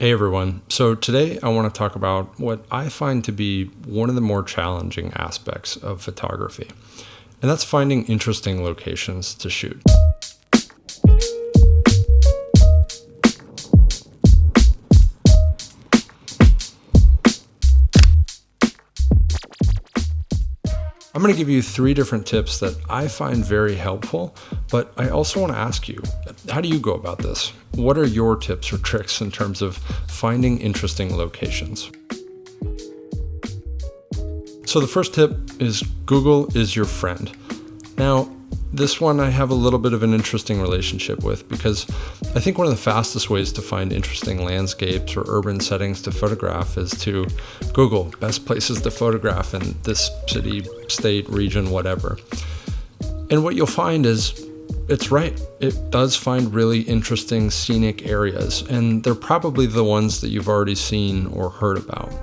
Hey everyone. So today I want to talk about what I find to be one of the more challenging aspects of photography, and that's finding interesting locations to shoot. I'm going to give you 3 different tips that I find very helpful, but I also want to ask you, how do you go about this? What are your tips or tricks in terms of finding interesting locations? So the first tip is Google is your friend. Now, this one I have a little bit of an interesting relationship with because I think one of the fastest ways to find interesting landscapes or urban settings to photograph is to Google best places to photograph in this city, state, region, whatever. And what you'll find is it's right. It does find really interesting scenic areas, and they're probably the ones that you've already seen or heard about.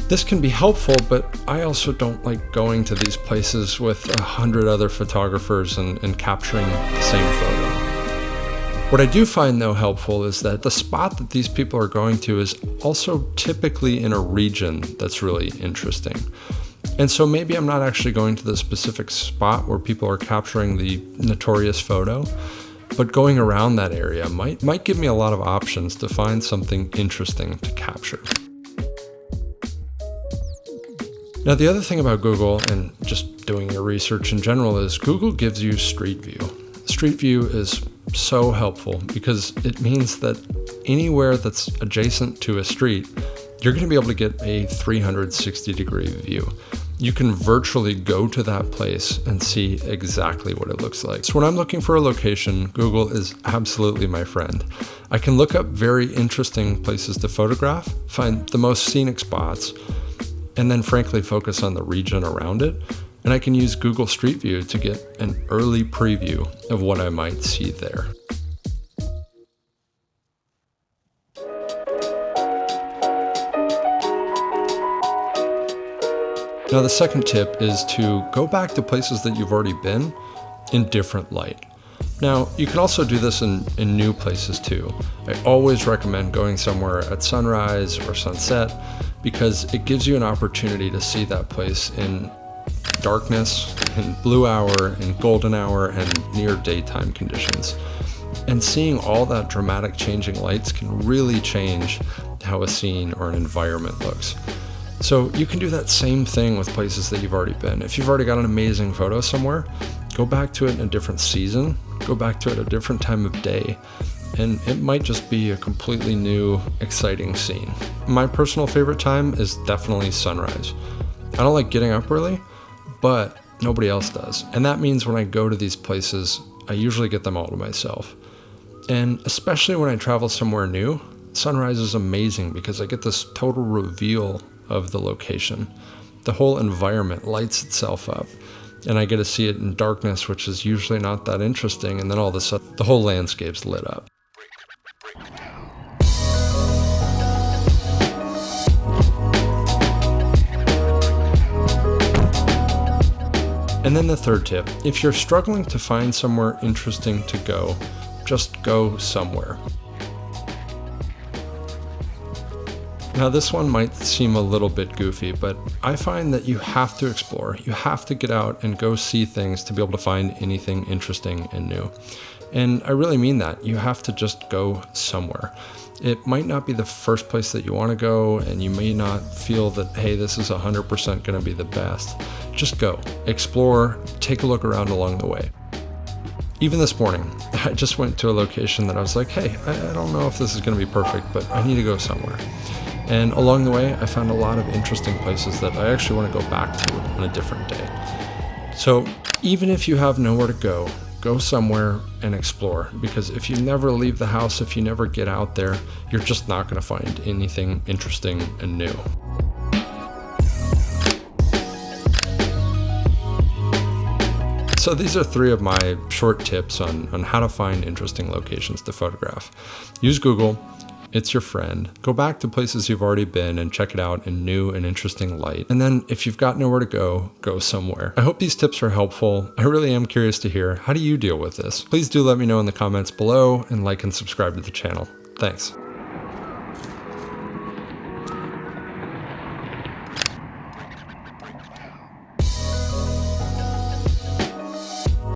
This can be helpful, but I also don't like going to these places with 100 other photographers and capturing the same photo. What I do find though helpful is that the spot that these people are going to is also typically in a region that's really interesting. And so maybe I'm not actually going to the specific spot where people are capturing the notorious photo, but going around that area might give me a lot of options to find something interesting to capture. Now, the other thing about Google and just doing your research in general is Google gives you Street View. Street View is so helpful because it means that anywhere that's adjacent to a street, you're going to be able to get a 360-degree view. You can virtually go to that place and see exactly what it looks like. So when I'm looking for a location, Google is absolutely my friend. I can look up very interesting places to photograph, find the most scenic spots, and then frankly focus on the region around it. And I can use Google Street View to get an early preview of what I might see there. Now the second tip is to go back to places that you've already been in different light. Now, you can also do this in new places too. I always recommend going somewhere at sunrise or sunset because it gives you an opportunity to see that place in darkness, in blue hour, in golden hour, and near daytime conditions. And seeing all that dramatic changing lights can really change how a scene or an environment looks. So you can do that same thing with places that you've already been. If you've already got an amazing photo somewhere, go back to it in a different season, go back to it at a different time of day, and it might just be a completely new, exciting scene. My personal favorite time is definitely sunrise. I don't like getting up early, but nobody else does. And that means when I go to these places, I usually get them all to myself. And especially when I travel somewhere new, sunrise is amazing because I get this total reveal of the location. The whole environment lights itself up, and I get to see it in darkness, which is usually not that interesting, and then all of a sudden, the whole landscape's lit up. And then the third tip, if you're struggling to find somewhere interesting to go, just go somewhere. Now this one might seem a little bit goofy, but I find that you have to explore. You have to get out and go see things to be able to find anything interesting and new. And I really mean that. You have to just go somewhere. It might not be the first place that you want to go, and you may not feel that, hey, this is 100% going to be the best. Just go, explore, take a look around along the way. Even this morning, I just went to a location that I was like, hey, I don't know if this is going to be perfect, but I need to go somewhere. And along the way, I found a lot of interesting places that I actually want to go back to on a different day. So even if you have nowhere to go somewhere and explore. Because if you never leave the house, if you never get out there, you're just not going to find anything interesting and new. So these are 3 of my short tips on how to find interesting locations to photograph. Use Google. It's your friend. Go back to places you've already been and check it out in new and interesting light. And then if you've got nowhere to go somewhere. I hope these tips are helpful. I really am curious to hear, how do you deal with this? Please do let me know in the comments below, and like and subscribe to the channel. Thanks.